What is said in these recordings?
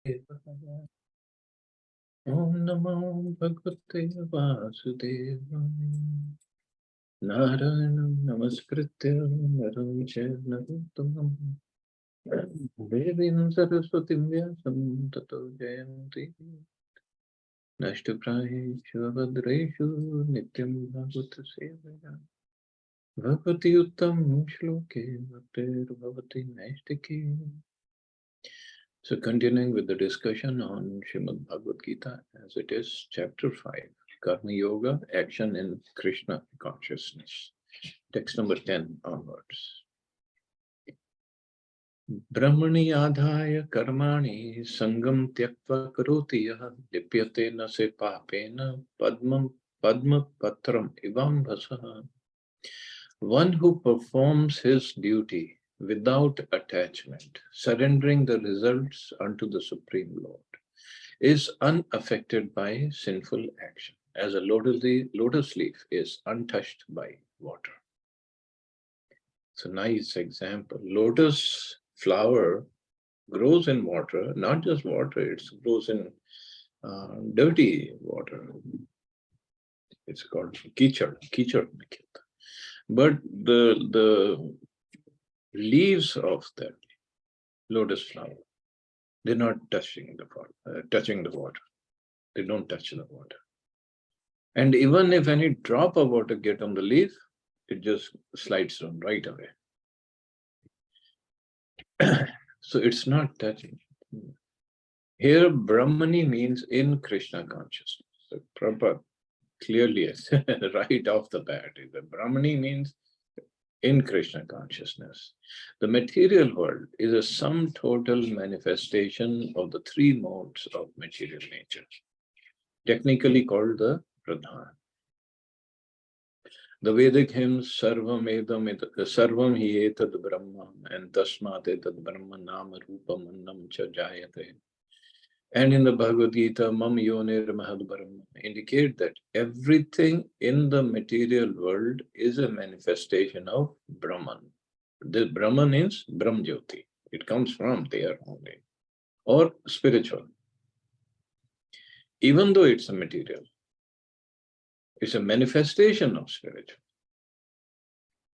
Om Namo Bhagavate Vasudevaya. Narayanam Namaskritya Naram Chaiva Narottamam Devim Saraswatim Vyasam Tato Jayanti Nashtaprayeshu Bhadreshu Nityam Bhagavata Sevaya Bhagavati Uttam Shloke Bhaktir Bhavati Naistiki. So continuing with the discussion on Srimad Bhagavad Gita, as it is chapter 5, Karma Yoga, Action in Krishna Consciousness. Text number 10 onwards. Brahmani adhaya karmani sangam tyaktva karoti yaha lipyate na se papena padma patram ivam bhasaha. One who performs his duty without attachment, surrendering the results unto the Supreme Lord, is unaffected by sinful action, as a lotus leaf is untouched by water. It's a nice example. Lotus flower grows in water, not just water, it grows in dirty water. It's called kichad. But the leaves of that lotus flower, they're not touching the water. They don't touch the water. And even if any drop of water get on the leaf, it just slides down right away. So it's not touching. Here, Brahmani means in Krishna consciousness. So Prabhupada clearly right off the bat, the Brahmani means in Krishna consciousness. The material world is a sum total manifestation of the three modes of material nature, technically called the Pradhan. The Vedic hymns Sarvam hi etad Brahma and Tasmat etad Brahma Nama Rupa Mannam cha Jayate. And in the Bhagavad Gita, Mam Yonir Mahad Brahma, indicate that everything in the material world is a manifestation of Brahman. The Brahman is Brahm Jyoti. It comes from there only. Or spiritual. Even though it's a material, it's a manifestation of spiritual.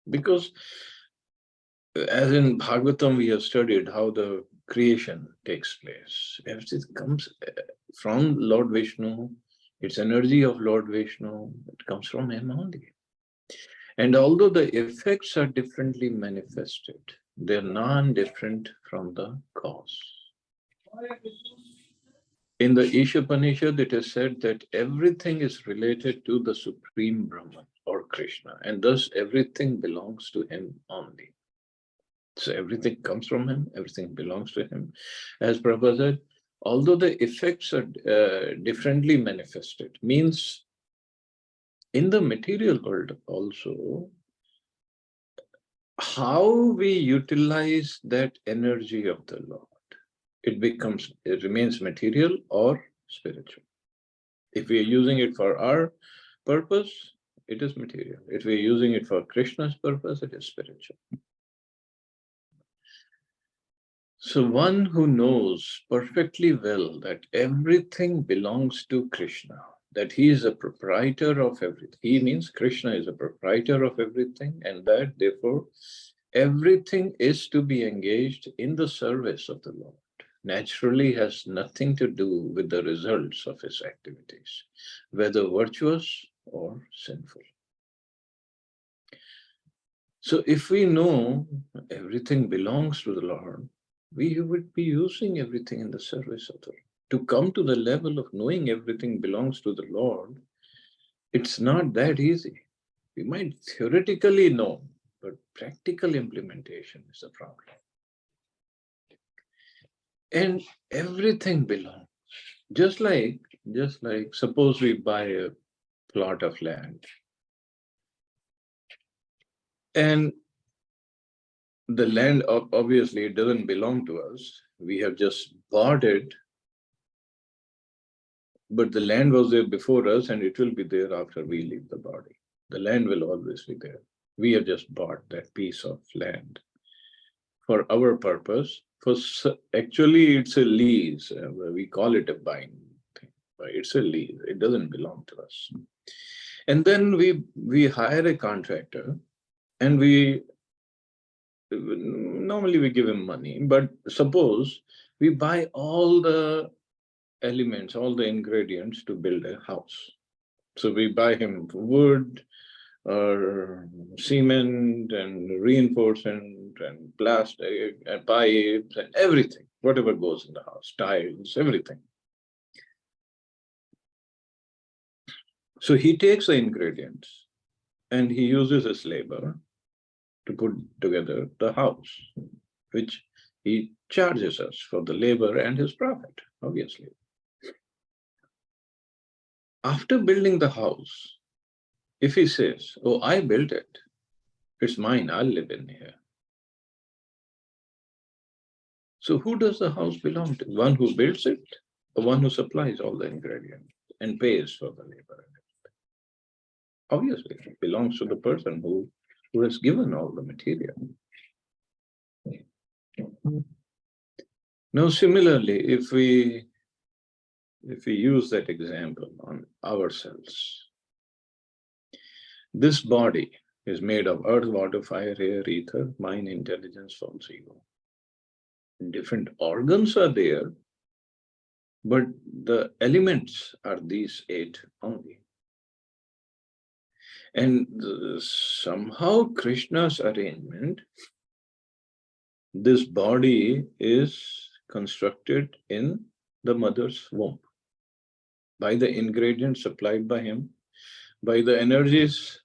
Because as in Bhagavatam, we have studied how the creation takes place. Everything comes from Lord Vishnu. It's energy of Lord Vishnu. It comes from him only. And although the effects are differently manifested, they're non-different from the cause. In the Ishopanishad, it is said that everything is related to the Supreme Brahman or Krishna, and thus everything belongs to him only. So everything comes from him, everything belongs to him. As Prabhupada said, although the effects are differently manifested, means in the material world also, how we utilize that energy of the Lord, it remains material or spiritual. If we are using it for our purpose, it is material. If we are using it for Krishna's purpose, it is spiritual. So one who knows perfectly well that everything belongs to Krishna, that he is a proprietor of everything. He means Krishna is a proprietor of everything, and that therefore everything is to be engaged in the service of the Lord. Naturally has nothing to do with the results of his activities, whether virtuous or sinful. So if we know everything belongs to the Lord, we would be using everything in the service of the Lord. To come to the level of knowing everything belongs to the Lord, it's not that easy. We might theoretically know, but practical implementation is the problem. And everything belongs. Just like suppose we buy a plot of land. And the land, obviously, it doesn't belong to us. We have just bought it. But the land was there before us, and it will be there after we leave the body. The land will always be there. We have just bought that piece of land for our purpose, Actually, it's a lease. We call it a buying thing. But it's a lease. It doesn't belong to us. And then we hire a contractor, and we normally we give him money. But suppose we buy all the elements, all the ingredients to build a house. So we buy him wood, or cement and reinforcement and plastic and pipes and everything, whatever goes in the house, tiles, everything. So he takes the ingredients and he uses his labor to put together the house, which he charges us for the labor and his profit, obviously. After building the house, if he says, "Oh, I built it, it's mine, I'll live in here." So who does the house belong to? One who builds it, or one who supplies all the ingredients and pays for the labor? Obviously, it belongs to the person who has given all the material. Now, similarly, if we use that example on ourselves, this body is made of earth, water, fire, air, ether, mind, intelligence, false ego. Different organs are there, but the elements are these 8 only. And somehow Krishna's arrangement, this body is constructed in the mother's womb by the ingredients supplied by him, by the energies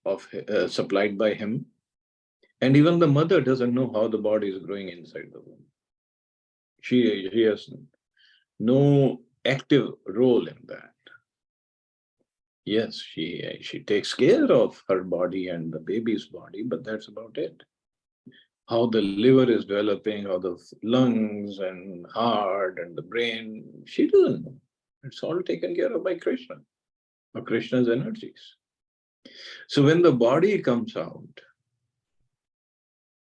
of supplied by him, and even the mother doesn't know how the body is growing inside the womb. She has no active role in that. Yes, she takes care of her body and the baby's body, but that's about it. How the liver is developing, how the lungs and heart and the brain, she doesn't know. It's all taken care of by Krishna, or Krishna's energies. So when the body comes out,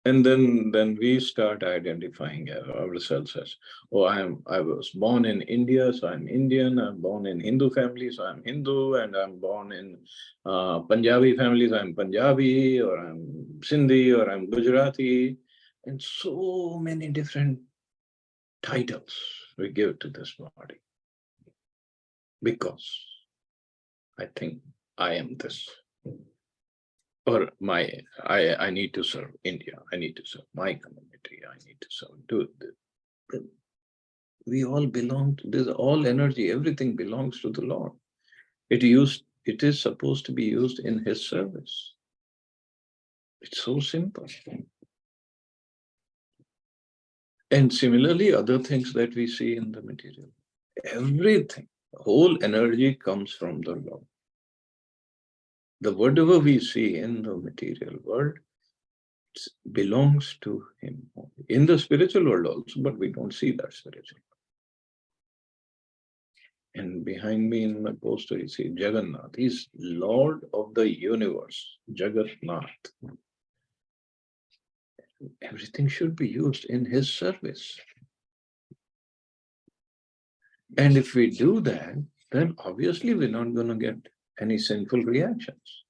and then we start identifying ourselves as, oh, I was born in India, so I'm Indian. I'm born in Hindu family, so I'm Hindu, and I'm born in Punjabi family, so I'm Punjabi, or I'm Sindhi, or I'm Gujarati, and so many different titles we give to this body because I think I am this. Or I need to serve India, I need to serve my community, I need to serve. We all belong to this, all energy, everything belongs to the Lord. It is supposed to be used in his service. It's so simple. And similarly, other things that we see in the material, everything, whole energy comes from the Lord. The whatever we see in the material world belongs to him. In the spiritual world also, but we don't see that spiritual. And behind me in my poster, you see Jagannath. He's Lord of the universe, Jagannath. Everything should be used in his service. And if we do that, then obviously we're not going to get any sinful reactions.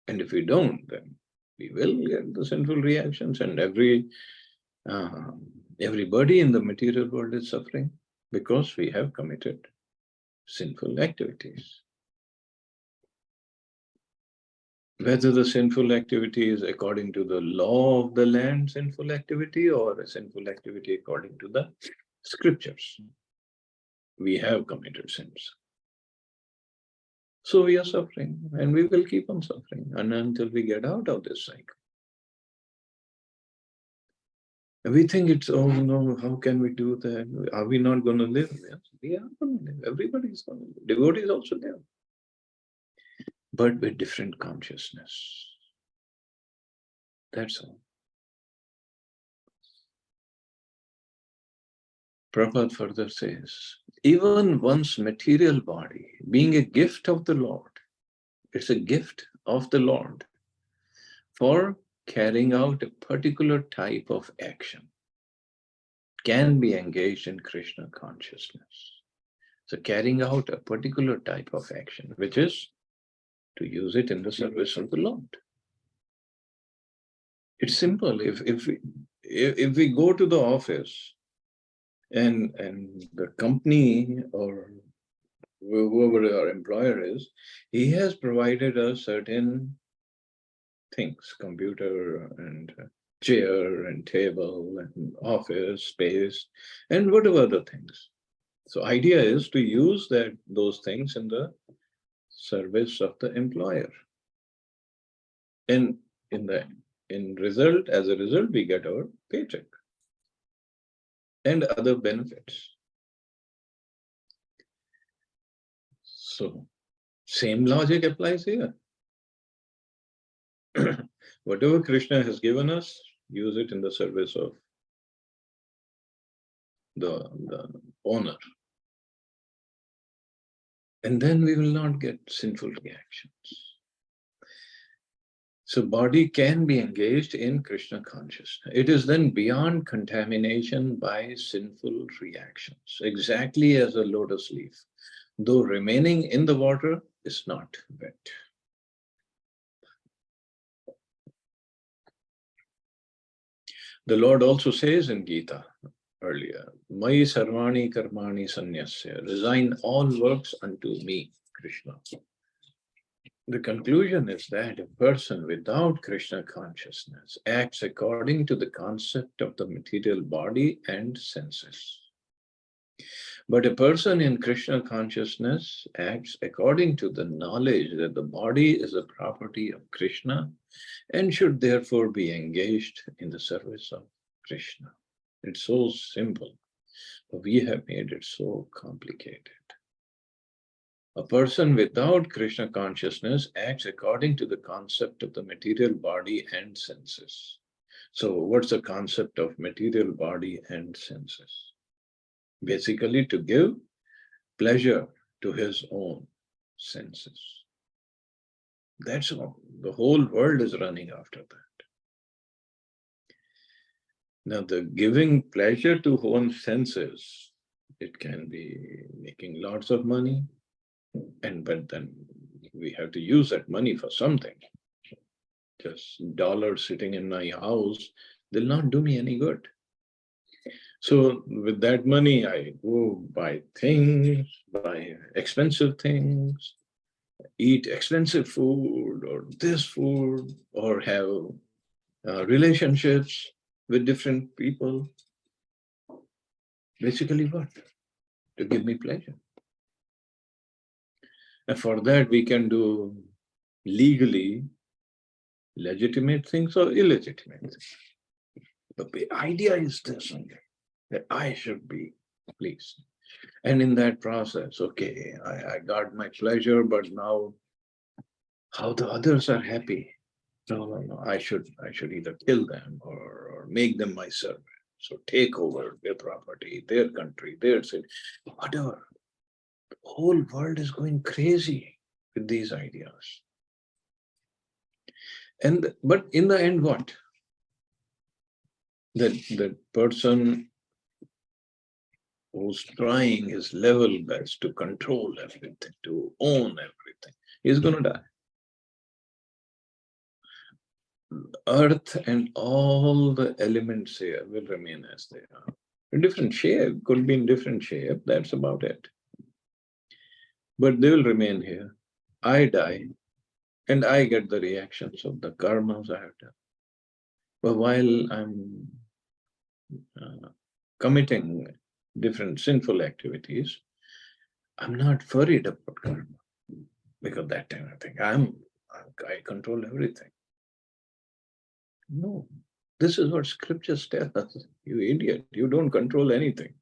And if we don't, then we will get the sinful reactions, and everybody in the material world is suffering because we have committed sinful activities. Whether the sinful activity is according to the law of the land sinful activity, or a sinful activity according to the scriptures, we have committed sins. So we are suffering, and we will keep on suffering until we get out of this cycle. We think it's, oh no, how can we do that? Are we not going to live? Yes, we are going to live. Everybody is going to live. Devotees also there. But with different consciousness. That's all. Prabhupada further says, even one's material body being a gift of the Lord, it's a gift of the Lord for carrying out a particular type of action can be engaged in Krishna consciousness. So carrying out a particular type of action, which is to use it in the service of the Lord. It's simple. If we go to the office and the company or whoever our employer is, he has provided us certain things, computer and chair and table and office space and whatever other things. So idea is to use those things in the service of the employer. And as a result, we get our paycheck and other benefits. So same logic applies here. Whatever Krishna has given us, use it in the service of the owner. And then we will not get sinful reactions. So body can be engaged in Krishna consciousness. It is then beyond contamination by sinful reactions, exactly as a lotus leaf, though remaining in the water, is not wet. The Lord also says in Gita earlier, Mai sarvani karmani sanyasya, resign all works unto me, Krishna. The conclusion is that a person without Krishna consciousness acts according to the concept of the material body and senses. But a person in Krishna consciousness acts according to the knowledge that the body is a property of Krishna and should therefore be engaged in the service of Krishna. It's so simple, but we have made it so complicated. A person without Krishna consciousness acts according to the concept of the material body and senses. So what's the concept of material body and senses? Basically, to give pleasure to his own senses. That's all. The whole world is running after that. Now, the giving pleasure to own senses, it can be making lots of money, but then we have to use that money for something. Just dollars sitting in my house, they'll not do me any good. So with that money, I go buy things, buy expensive things, eat expensive food or this food, or have relationships with different people. Basically what? To give me pleasure. And for that we can do legally legitimate things or illegitimate things. But the idea is this only, that I should be pleased. And in that process, okay, I got my pleasure, but now how the others are happy. No. I should either kill them or make them my servant. So take over their property, their country, their city, whatever. The whole world is going crazy with these ideas. But in the end, what? That person who's trying his level best to control everything, to own everything, is going to die. Earth and all the elements here will remain as they are. In different shape, could be in different shape, that's about it. But they will remain here. I die, and I get the reactions of the karmas I have done. But while I'm committing different sinful activities, I'm not worried about karma, because that time I think I control everything. No, this is what scriptures tell us. You idiot, you don't control anything.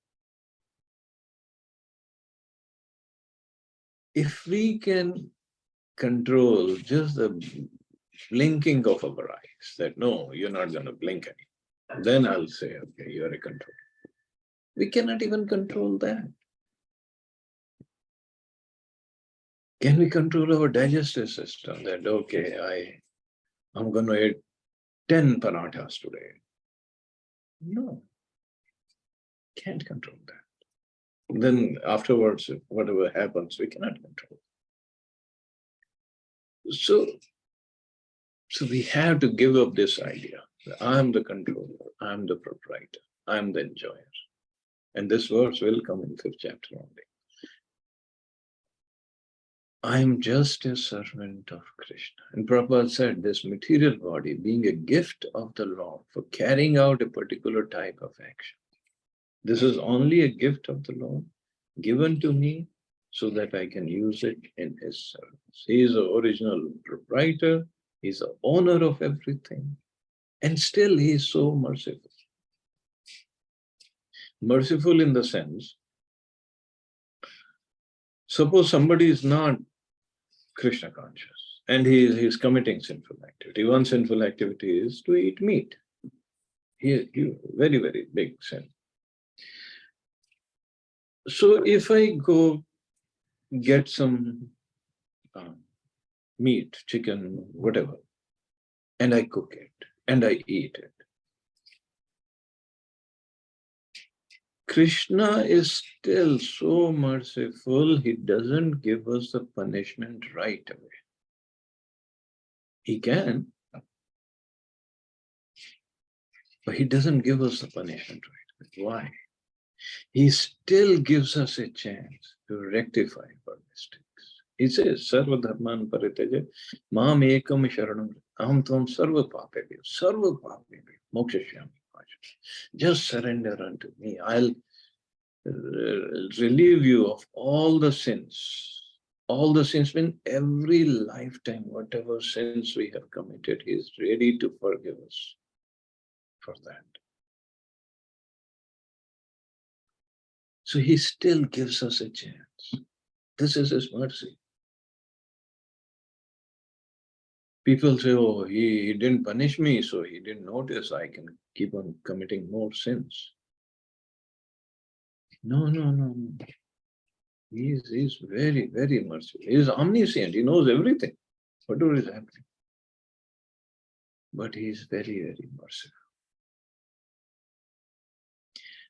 If we can control just the blinking of our eyes, that no, you're not going to blink anymore, then I'll say, okay, you're a control. We cannot even control that. Can we control our digestive system? That, okay, I'm going to eat 10 parathas today. No, can't control that. Then afterwards, whatever happens, we cannot control. So we have to give up this idea. I'm the controller, I'm the proprietor, I'm the enjoyer. And this verse will come in 5th chapter only. I'm just a servant of Krishna. And Prabhupada said this material body being a gift of the Lord for carrying out a particular type of action. This is only a gift of the Lord given to me so that I can use it in His service. He is the original proprietor. He's the owner of everything. And still He is so merciful. Merciful in the sense, suppose somebody is not Krishna conscious and he is committing sinful activity. One sinful activity is to eat meat. Very, very big sin. So if I go get some meat, chicken, whatever, and I cook it and I eat it, Krishna is still so merciful, He doesn't give us the punishment right away. He can, but He doesn't give us the punishment right away. Why? He still gives us a chance to rectify our mistakes. He says, Sarva dharman paritaja, mam ekam sharanam, aham tvam sarva papebhyo, mokshashyami. Just surrender unto me. I'll relieve you of all the sins. All the sins mean every lifetime, whatever sins we have committed, He is ready to forgive us for that. So He still gives us a chance. This is His mercy. People say, oh, he didn't punish me, so He didn't notice I can keep on committing more sins. No. He's very, very merciful. He is omniscient. He knows everything. Whatever is happening. But He is very, very merciful.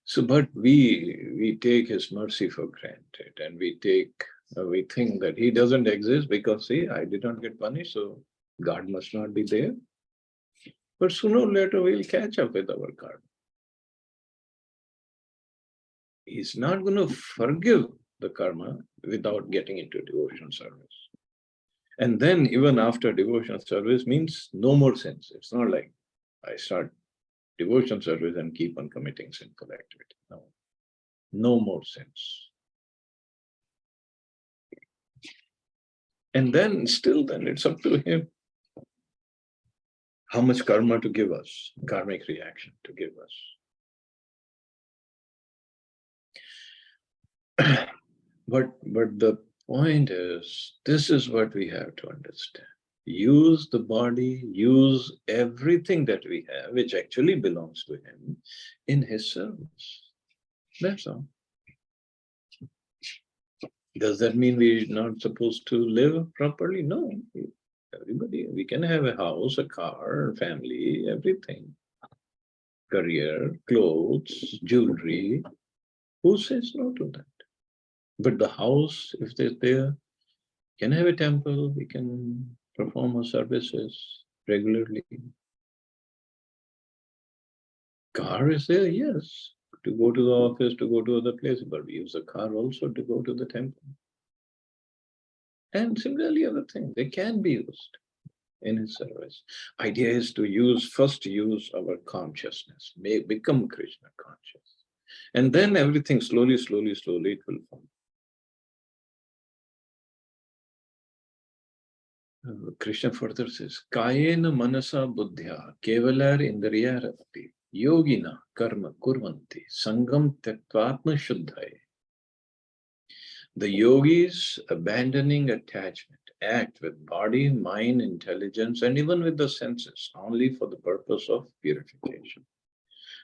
So, but we take His mercy for granted, and we think that He doesn't exist because, see, I did not get punished, so God must not be there. But sooner or later, we'll catch up with our karma. He's not going to forgive the karma without getting into devotional service. And then even after devotional service means no more sins. It's not like I start devotional service and keep on committing sinful activity. No more sins. And then still then it's up to Him how much karma to give us, karmic reaction to give us. But the point is, this is what we have to understand. Use the body, use everything that we have, which actually belongs to Him, in His service. That's all. Does that mean we're not supposed to live properly? No. Everybody, we can have a house, a car, family, everything. Career, clothes, jewelry. Who says no to that? But the house, if they're there, can have a temple, we can perform our services regularly. Car is there, yes, to go to the office, to go to other places, but we use the car also to go to the temple. And similarly, other things, they can be used in His service. Idea is to first use our consciousness, become Krishna conscious. And then everything slowly it will form. Krishna further says, Kayena manasa buddhya kevalar indriyarati yogina karma kurvanti sangam tattvatma shuddhaya. The yogis, abandoning attachment, act with body, mind, intelligence, and even with the senses, only for the purpose of purification.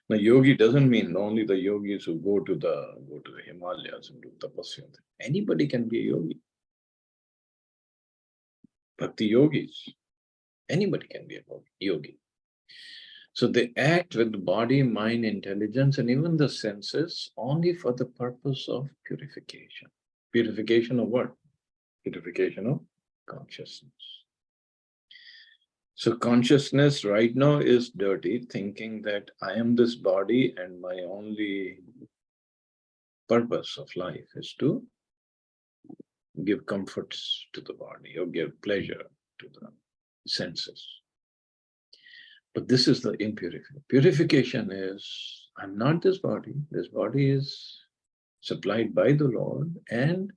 Now, yogi doesn't mean only the yogis who go to the Himalayas and do tapasya. Anybody can be a yogi. Bhakti yogis, anybody can be a yogi. So they act with the body, mind, intelligence, and even the senses only for the purpose of purification. Purification of what? Purification of consciousness. So consciousness right now is dirty, thinking that I am this body and my only purpose of life is to give comforts to the body or give pleasure to the senses. But this is the impurification. Purification is, I'm not this body. This body is supplied by the Lord and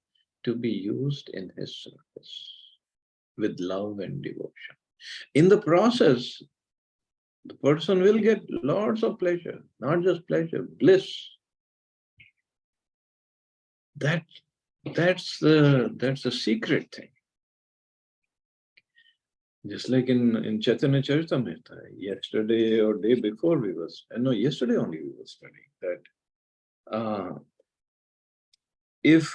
to be used in His service with love and devotion. In the process, the person will get lots of pleasure, not just pleasure, bliss. That's the secret thing. Just like in Chaitanya Charitamrita, yesterday or day before we was, no, yesterday only we were studying that if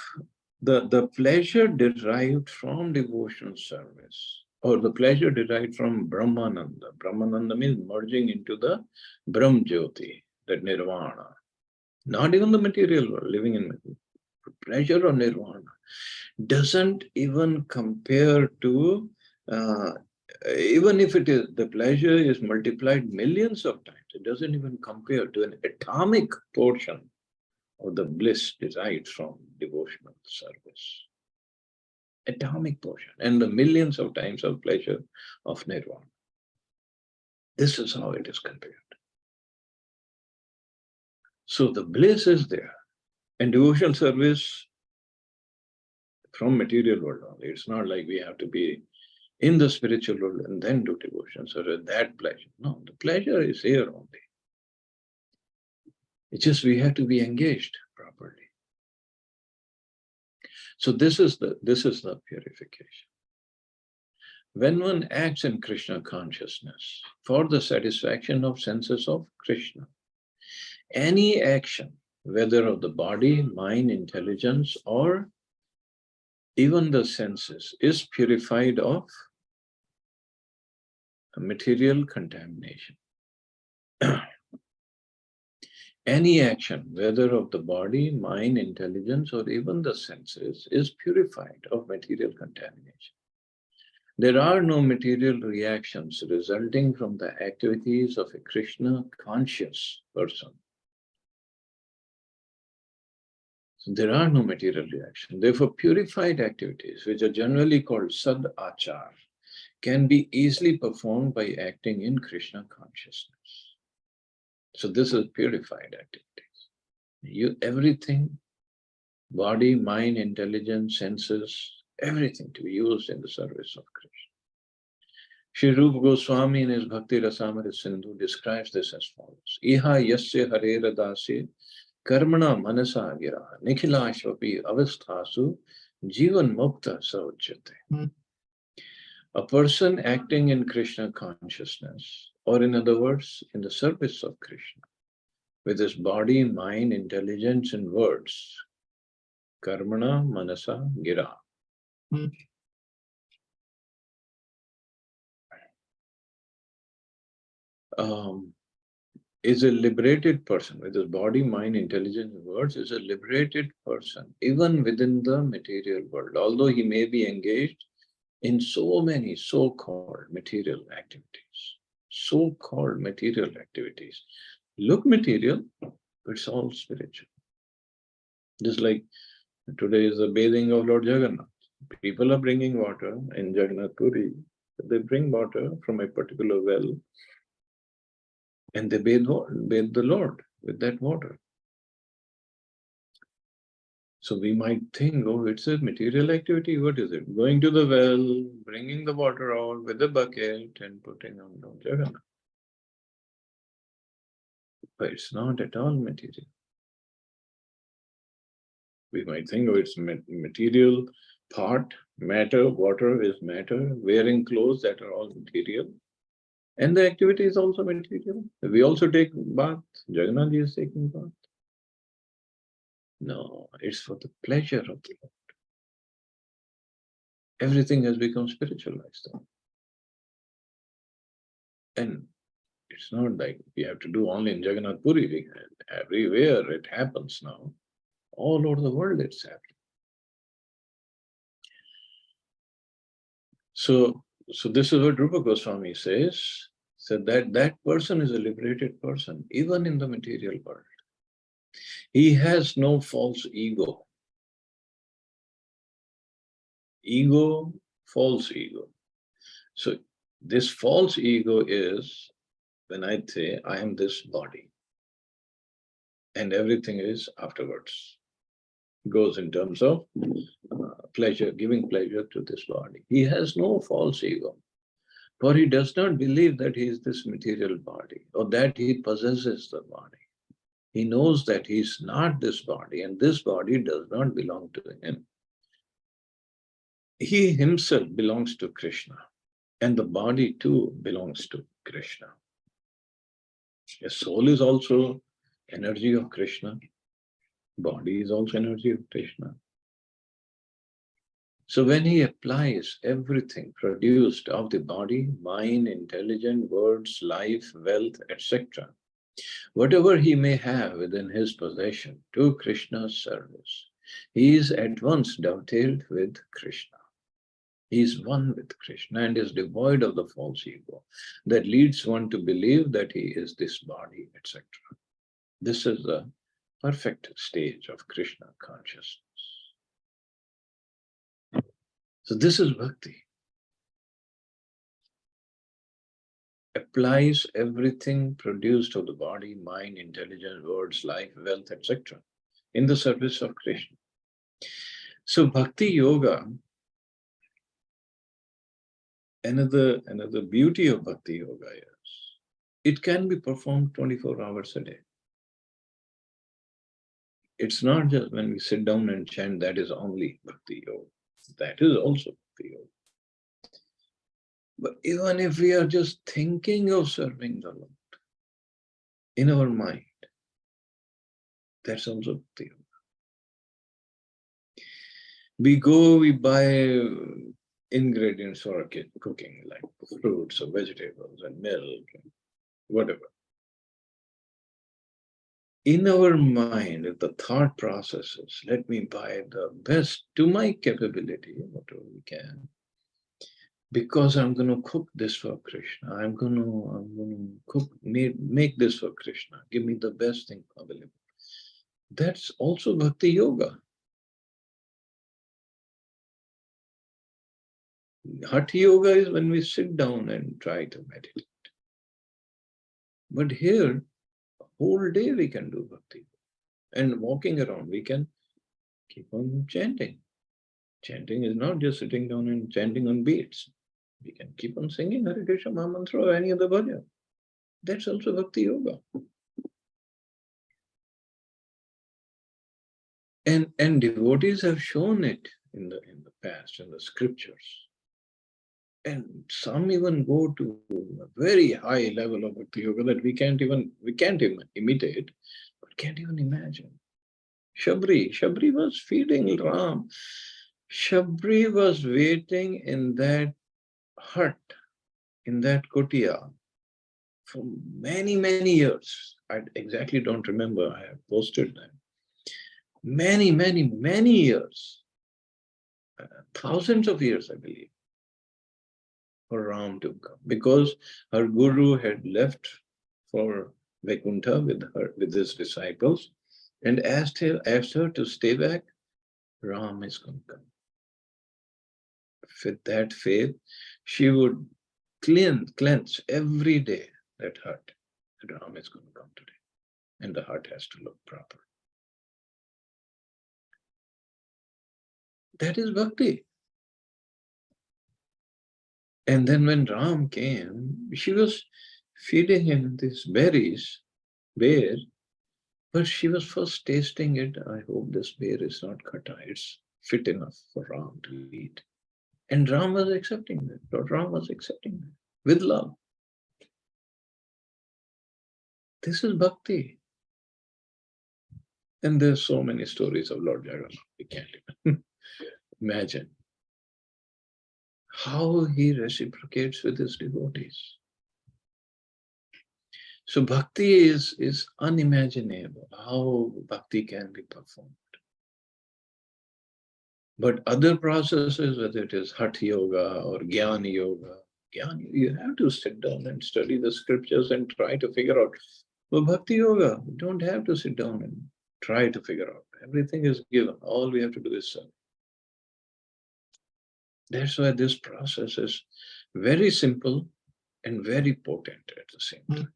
the pleasure derived from devotional service or the pleasure derived from Brahmananda means merging into the Brahm Jyoti, that nirvana, not even the material world, living in material, pleasure or nirvana, doesn't even compare to even if it is, the pleasure is multiplied millions of times, it doesn't even compare to an atomic portion of the bliss derived from devotional service. Atomic portion and the millions of times of pleasure of nirvana. This is how it is compared. So the bliss is there, and devotional service from material world only. It's not like we have to be in the spiritual world and then do devotion. So that pleasure. No, the pleasure is here only. It's just we have to be engaged properly. So this is the purification. When one acts in Krishna consciousness for the satisfaction of senses of Krishna, any action, whether of the body, mind, intelligence, or even the senses, is purified of material contamination. Any action, whether of the body, mind, intelligence, or even the senses, is purified of material contamination. There are no material reactions resulting from the activities of a Krishna conscious person. So there are no material reactions. Therefore, purified activities, which are generally called sad achar, can be easily performed by acting in Krishna consciousness. So this is purified activities. Everything, body, mind, intelligence, senses, everything to be used in the service of Krishna. Sri Rupa Goswami in his Bhakti Rasamrita Sindhu describes this as follows. Iha yasya harera dasi karmana manasa gira nikhilashvapi avasthasu jivan mukta sauchyate. A person acting in Krishna consciousness, or in other words, in the service of Krishna, with his body, mind, intelligence, and words, karmana manasa gira. Is a liberated person with his body, mind, intelligence, and words, is a liberated person, even within the material world, although he may be engaged in so many so-called material activities. So-called material activities. Look material, but it's all spiritual. Just like today is the bathing of Lord Jagannath. People are bringing water in Jagannath Puri. They bring water from a particular well and they bathe the Lord with that water. So we might think, oh, it's a material activity. What is it? Going to the well, bringing the water out with a bucket and putting on Lord Jagannath. But it's not at all material. We might think, oh, it's material, part, matter, water is matter, wearing clothes, that are all material. And the activity is also material. We also take bath. Jagannath is taking bath. No, it's for the pleasure of the Lord. Everything has become spiritualized. And It's not like we have to do only in Jagannath Puri. Everywhere it happens now. All over the world it's happening. So this is what Rupa Goswami says, that person is a liberated person, even in the material world. He has no false ego. Ego, false ego. So this false ego is when I say I am this body, and everything is afterwards. Goes in terms of pleasure, giving pleasure to this body. He has no false ego, for he does not believe that he is this material body or that he possesses the body. He knows that he is not this body, and this body does not belong to him. He himself belongs to Krishna, and the body too belongs to Krishna. The soul is also energy of Krishna. Body is also energy of Krishna. So when he applies everything produced of the body, mind, intelligence, words, life, wealth, etc., whatever he may have within his possession to Krishna's service, he is at once dovetailed with Krishna. He is one with Krishna and is devoid of the false ego that leads one to believe that he is this body, etc. This is the perfect stage of Krishna consciousness. So this is bhakti. Applies everything produced of the body, mind, intelligence, words, life, wealth, etc. in the service of Krishna. So bhakti yoga, another beauty of bhakti yoga is, it can be performed 24 hours a day. It's not just when we sit down and chant, that is only bhakti yoga. That is also bhakti yoga. But even if we are just thinking of serving the Lord in our mind, that's also bhakti yoga. We go, we buy ingredients for cooking, like fruits or vegetables and milk, and whatever. In our mind, if the thought process is, let me buy the best to my capability, whatever we can, because I'm going to cook this for Krishna. I'm going to cook, make this for Krishna. Give me the best thing available. That's also bhakti yoga. Hatha yoga is when we sit down and try to meditate. But here, whole day we can do bhakti. And walking around, we can keep on chanting. Chanting is not just sitting down and chanting on beats. We can keep on singing Hare Krishna Mahamantra or any other bhajan. That's also bhakti yoga. And devotees have shown it in the past, in the scriptures. And some even go to a very high level of bhakti yoga that we can't even imitate, but can't even imagine. Shabri was feeding Ram. Shabri was waiting in that hut, in that kutia, for many, many years. I exactly don't remember, I have posted them. Many, many, many years. Thousands of years, I believe, for Ram to come. Because her guru had left for Vaikuntha with his disciples, and asked her to stay back. Ram is going to come. With that faith, she would cleanse every day that hut. That Ram is going to come today. And the hut has to look proper. That is bhakti. And then when Ram came, she was feeding him these berries, bear, but she was first tasting it. I hope this bear is not kata. It's fit enough for Ram to eat. And Ram was accepting that. Lord Ram was accepting that with love. This is bhakti. And there's so many stories of Lord Jagannath. We can't even imagine how he reciprocates with his devotees. So bhakti is unimaginable, how bhakti can be performed. But other processes, whether it is Hatha Yoga or Jnana Yoga, you have to sit down and study the scriptures and try to figure out. But Bhakti Yoga, you don't have to sit down and try to figure out. Everything is given. All we have to do is serve. That's why this process is very simple and very potent at the same time.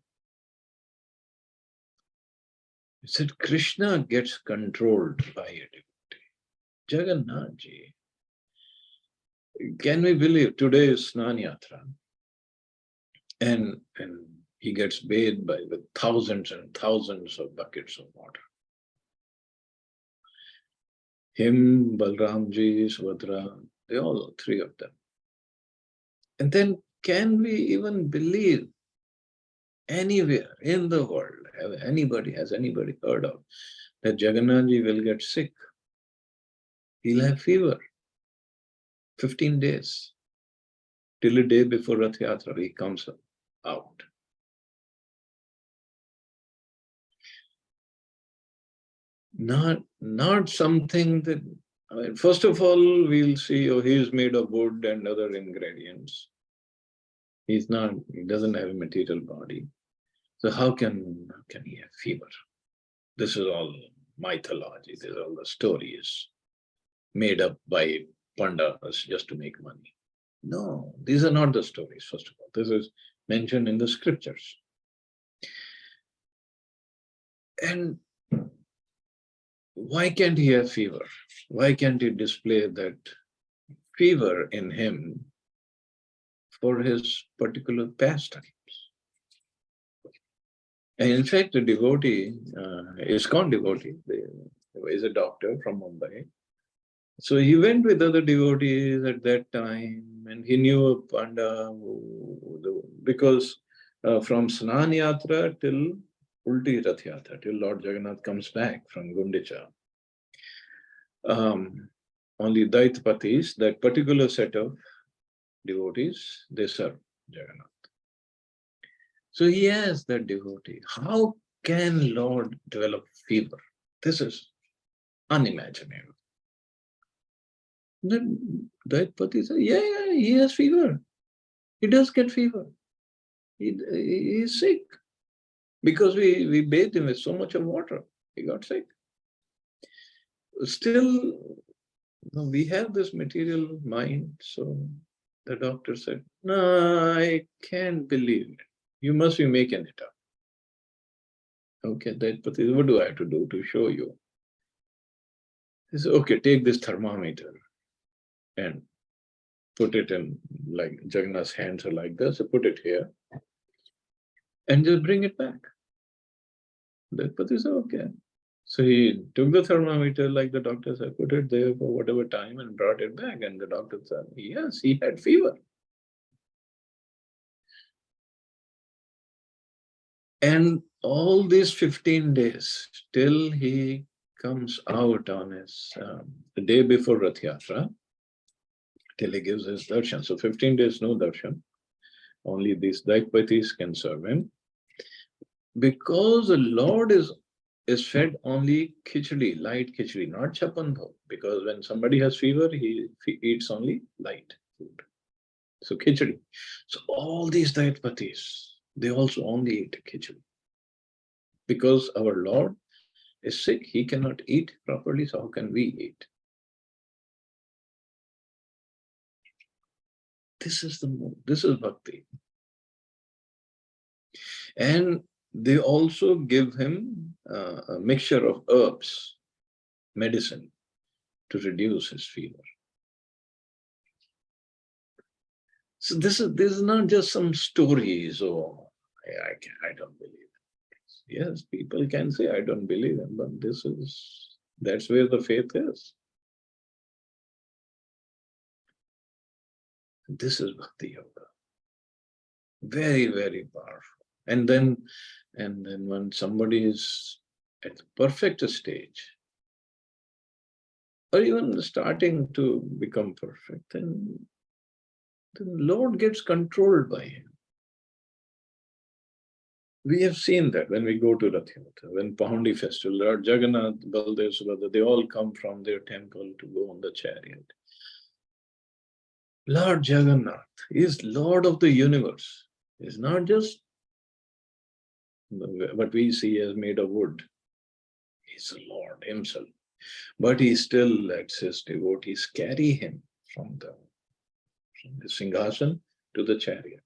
It said Krishna gets controlled by a devotee. Jagannath ji. Can we believe today is Snan Yatra? And he gets bathed by with thousands and thousands of buckets of water. Him, Balramji, Subhadra, they all three of them. And then can we even believe anywhere in the world, has anybody heard of that Jagannathji will get sick? He'll have fever. 15 days. Till a day before Rath Yatra, he comes out. Not something that, I mean, first of all, we'll see, oh, he is made of wood and other ingredients. He doesn't have a material body. So how can he have fever? This is all mythology. These are all the stories made up by pandas just to make money. No, these are not the stories, first of all. This is mentioned in the scriptures. And why can't he have fever? Why can't he display that fever in him for his particular pastimes? And in fact, the devotee, ISKCON devotee, is a doctor from Mumbai. So he went with other devotees at that time, and he knew a panda because from Snan Yatra till Ulti Rath Yatra, till Lord Jagannath comes back from Gundicha, only Daitpatis, that particular set of devotees, they serve Jagannath. So he has that devotee. How can Lord develop fever? This is unimaginable. Then Daitpati said, yeah, he has fever. He does get fever. He is sick. Because we bathed him with so much of water. He got sick. Still, we have this material mind. So the doctor said, no, I can't believe it. You must be making it up. Okay, Daitpati, what do I have to do to show you? He said, okay, take this thermometer and put it in, like Jagannath's hands are like this, so put it here and just bring it back. Daitpati said, okay. So he took the thermometer, like the doctor said, put it there for whatever time and brought it back. And the doctor said, yes, he had fever. And all these 15 days, till he comes out on his, the day before Rath Yatra, till he gives his darshan. So 15 days, no darshan. Only these Daitpatis can serve him. Because the Lord is fed only khichdi, light khichdi, not chapan bhog. Because when somebody has fever, he eats only light food. So khichdi. So all these Daitpatis, they also only eat khichdi. Because our Lord is sick, he cannot eat properly, so how can we eat? This is bhakti. And they also give him a mixture of herbs, medicine, to reduce his fever. So this is not just some stories or I don't believe it. Yes, people can say I don't believe it, but that's where the faith is. This is Bhakti Yoga. Very, very powerful. And then when somebody is at the perfect stage, or even starting to become perfect, then the Lord gets controlled by him. We have seen that when we go to Rath Yatra, when Paundi festival, Lord Jagannath, Baldev, Subhadra, they all come from their temple to go on the chariot. Lord Jagannath is Lord of the universe. He's not just what we see as made of wood. He's the Lord himself. But he still lets his devotees carry him from the Singhasan to the chariot.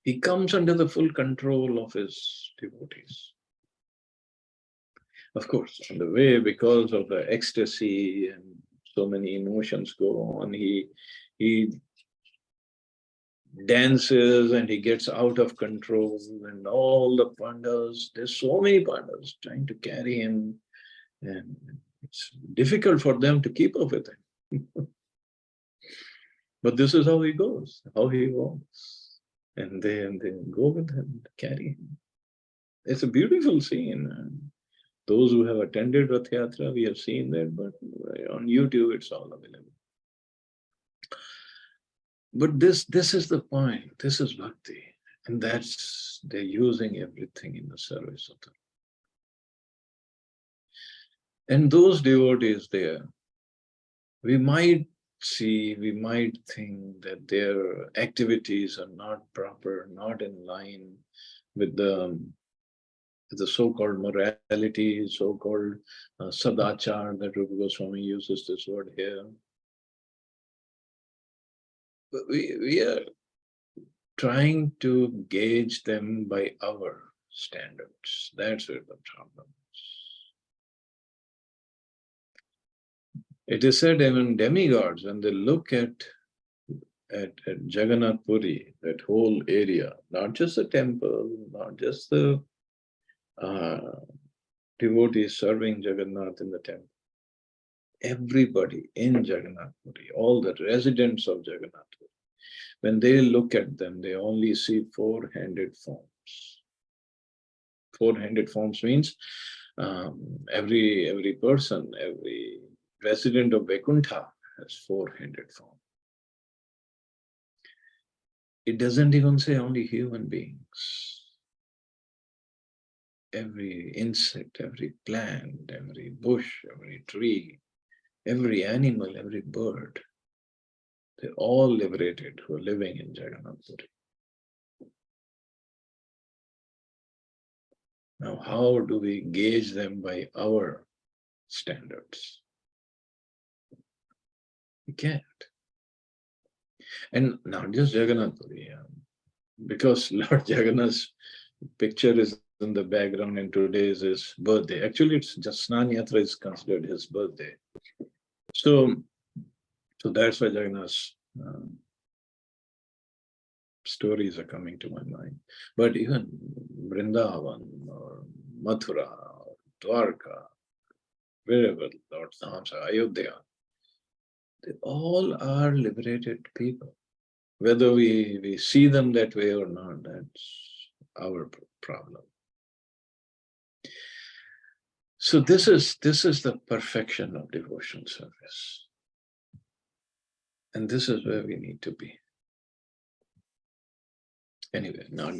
He comes under the full control of his devotees. Of course, on the way, because of the ecstasy and so many emotions go on, he dances and he gets out of control, and all the Pandavas, there's so many Pandavas trying to carry him, and it's difficult for them to keep up with him. But this is how he goes, how he walks, and they go with him, carry him. It's a beautiful scene. Those who have attended Rath Yatra, we have seen that, but on YouTube it's all available. But this is the point. This is bhakti, and that's they're using everything in the service of the Lord. And those devotees there, we might see, we might think that their activities are not proper, not in line with the so-called morality, so-called sadachar, that Rupa Goswami uses this word here. But we are trying to gauge them by our standards. That's where the problem is. It is said even demigods, when they look at Jagannath Puri, that whole area, not just the temple, not just the devotees serving Jagannath in the temple, everybody in Jagannath Puri, all the residents of Jagannath Puri, when they look at them, they only see four-handed forms. Four-handed forms means every person, every resident of Vaikuntha has four-handed form. It doesn't even say only human beings. Every insect, every plant, every bush, every tree, every animal, every bird, they're all liberated who are living in Jagannath Puri. Now, how do we gauge them by our standards? We can't. And not just Jagannath Puri, because Lord Jagannath's picture is in the background, and today is his birthday. Actually, it's just Snan Yatra is considered his birthday. So that's why Jagannath's stories are coming to my mind. But even Vrindavan or Mathura or Dwarka, wherever Lord Dhams are, Ayodhya, they all are liberated people. Whether we see them that way or not, that's our problem. So this is the perfection of devotion service. And this is where we need to be. Anyway, not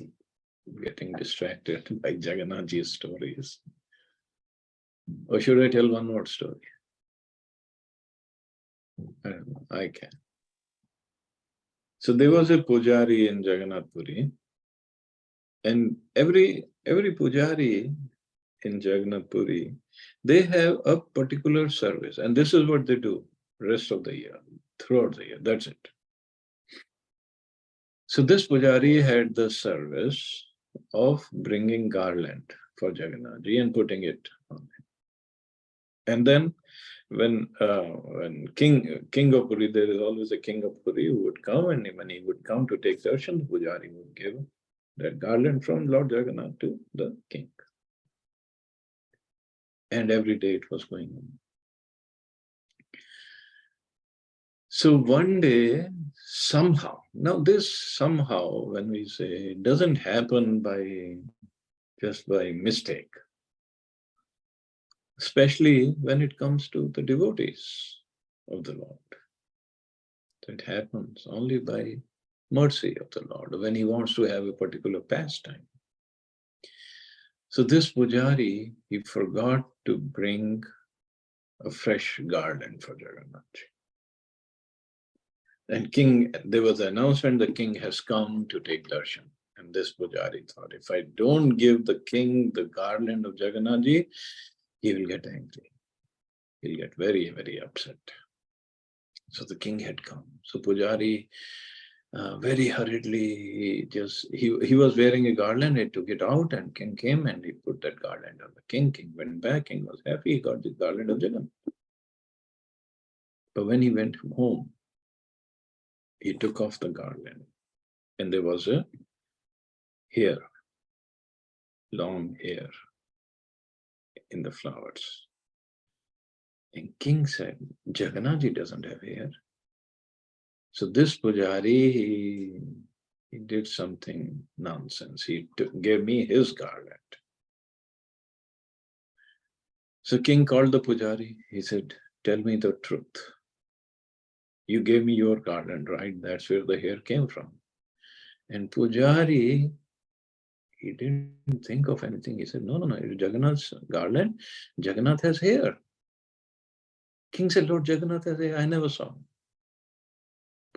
getting distracted by Jagannathji's stories. Or should I tell one more story? I don't know, I can. So there was a pujari in Jagannath Puri, and every pujari in Jagannath Puri, they have a particular service, and this is what they do rest of the year, throughout the year, that's it. So this pujari had the service of bringing garland for Jagannathji and putting it on him. And then when king of Puri, there is always a king of Puri who would come, and when he would come to take darshan, the pujari would give that garland from Lord Jagannath to the king. And every day it was going on. So one day, somehow, now this somehow, when we say, it doesn't happen just by mistake, especially when it comes to the devotees of the Lord. It happens only by mercy of the Lord when he wants to have a particular pastime. So this Pujari, he forgot to bring a fresh garland for Jagannath. And there was an announcement, the king has come to take darshan. And this Pujari thought, if I don't give the king the garland of Jagannath ji, he will get angry. He'll get very, very upset. So the king had come. So Pujari, very hurriedly, he was wearing a garland, he took it out, and king came and he put that garland on the king. King went back, king was happy, he got the garland of Jagannath. But when he went home, he took off the garland, and there was a hair, long hair in the flowers. And king said, Jagannath ji doesn't have hair. So this Pujari, he did something nonsense. He gave me his garland. So king called the Pujari. He said, tell me the truth. You gave me your garland, right? That's where the hair came from. And Pujari, he didn't think of anything. He said, no, it's Jagannath's garland. Jagannath has hair. King said, Lord Jagannath has hair. I never saw him.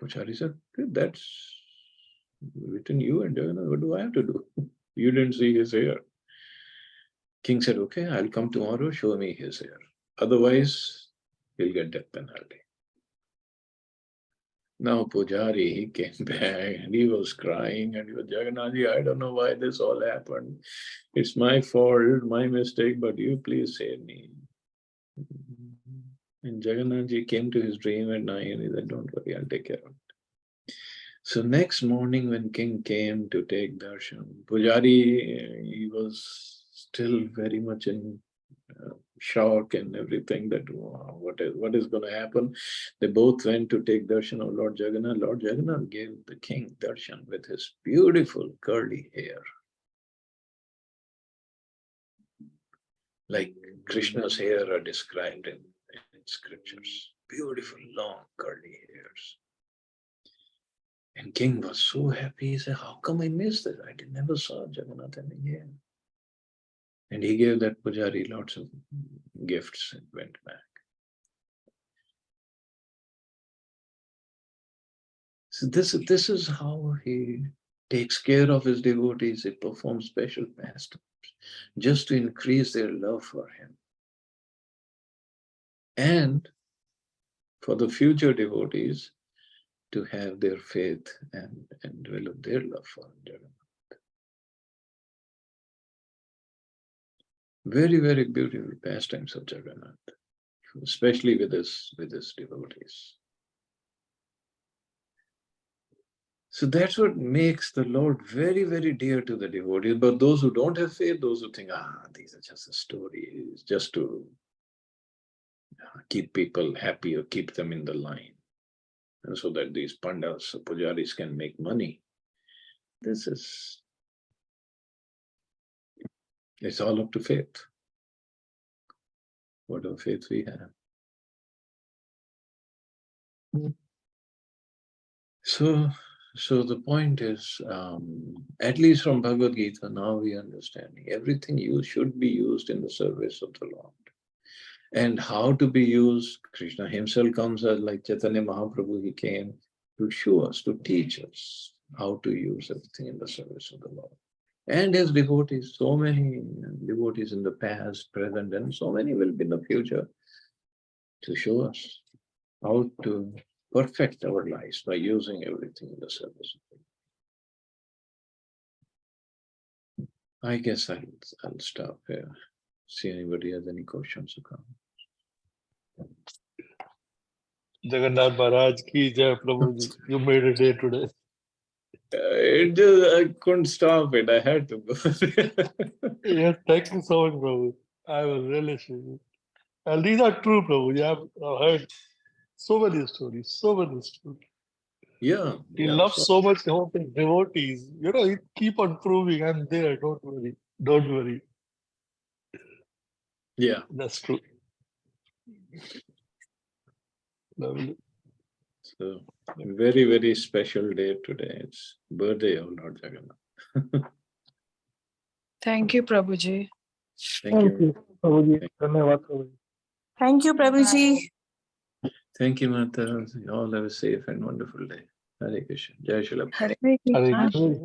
Pujari said, that's between you and Jagannath. What do I have to do? You didn't see his hair. King said, okay, I'll come tomorrow, show me his hair. Otherwise, he'll get death penalty. Now Pujari, he came back and he was crying and he was, Jagannath-ji, I don't know why this all happened. It's my fault, my mistake, but you please save me. And Jagannath-ji came to his dream at night and he said, don't worry, I'll take care of it. So next morning when king came to take darshan, Pujari, he was still very much in shock and everything that wow, what is going to happen. They both went to take darshan of Lord Jagannath. Lord Jagannath gave the king darshan with his beautiful curly hair. Like Krishna's hair are described in scriptures. Beautiful, long, curly hairs. And king was so happy. He said, how come I missed it? I never saw Jagannath having hair. And he gave that Pujari lots of gifts and went back. So this is how he takes care of his devotees. He performs special pastimes just to increase their love for him. And for the future devotees to have their faith and develop their love for Jagannath. Very, very beautiful pastimes of Jagannath, especially with his devotees. So that's what makes the Lord very, very dear to the devotees. But those who don't have faith, those who think, these are just a story, just to keep people happy or keep them in the line, and so that these pandas or pujaris can make money. It's all up to faith. Whatever faith we have. So the point is, at least from Bhagavad Gita, now we understand everything should be used in the service of the Lord. And how to be used, Krishna himself comes as like Chaitanya Mahaprabhu, he came to show us, to teach us how to use everything in the service of the Lord. And his devotees, so many devotees in the past, present, and so many will be in the future to show us how to perfect our lives by using everything in the service of the Lord. I guess I'll stop here. See anybody has any questions or comments. Jagannath Maharaj ki jai, Prabhuji. You made a day today. I couldn't stop it. I had to go. Yes, thank you so much, Prabhu. I was relishing it. And these are true, Prabhuji. I've heard so many stories. Yeah. He loves so much devotees. He keep on proving, I'm there. Don't worry. Yeah. That's true. Lovely. So, a very, very special day today. It's birthday of Lord Jagannath. Thank you, Prabhuji. Thank you. Prabhuji. Dhanyavad, Prabhuji. Thank you, Prabhuji. Thank you, Mata. You all have a safe and wonderful day. Hare Krishna. Jai Shri Prabhupada. Hare Hare Krishna. Krishna.